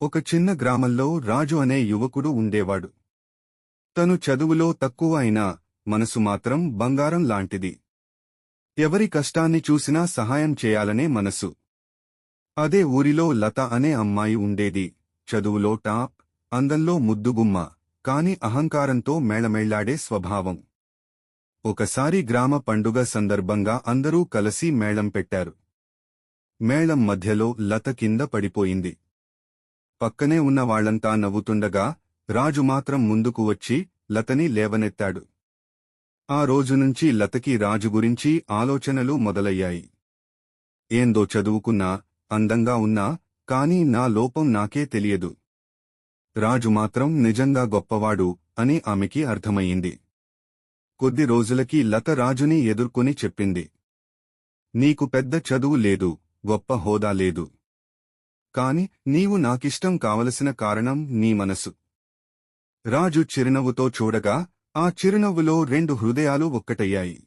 ఒక చిన్న గ్రామంలో రాజు అనే యువకుడు ఉండేవాడు. తను చదువులో తక్కువ అయినా మనసు మాత్రం బంగారం లాంటిది. ఎవరి కష్టాన్ని చూసినా సహాయం చేయాలనే మనసు. అదే ఊరిలో లత అనే అమ్మాయి ఉండేది. చదువులో టాప్, అందంలో ముద్దుగుమ్మ, కాని అహంకారంతో మేళమేళ్లాడే స్వభావం. ఒకసారి గ్రామ పండుగ సందర్భంగా అందరూ కలిసి మేళం పెట్టారు. మేళం మధ్యలో లత కింద పడిపోయింది. పక్కనే ఉన్న వాళ్లంతా నవ్వుతుండగా రాజు మాత్రం ముందుకు వచ్చి లతని లేవనెత్తాడు. ఆ రోజునుంచి లతకి రాజు గురించి ఆలోచనలు మొదలయ్యాయి. ఏందో చదువుకున్నా, అందంగా ఉన్నా, కానీ నా లోపం నాకే తెలియదు. రాజు మాత్రం నిజంగా గొప్పవాడు అని ఆమెకి అర్థమయ్యింది. కొద్ది రోజులకి లత రాజుని ఎదుర్కొని చెప్పింది. నీకు పెద్ద చదువు లేదు, గొప్ప హోదా లేదు. కాని నీవు నాకిష్టం కావలసిన కారణం నీ మనసు. రాజు చిరునవ్వుతో చూడగా ఆ చిరునవ్వులో రెండు హృదయాలు ఒక్కటయ్యాయి.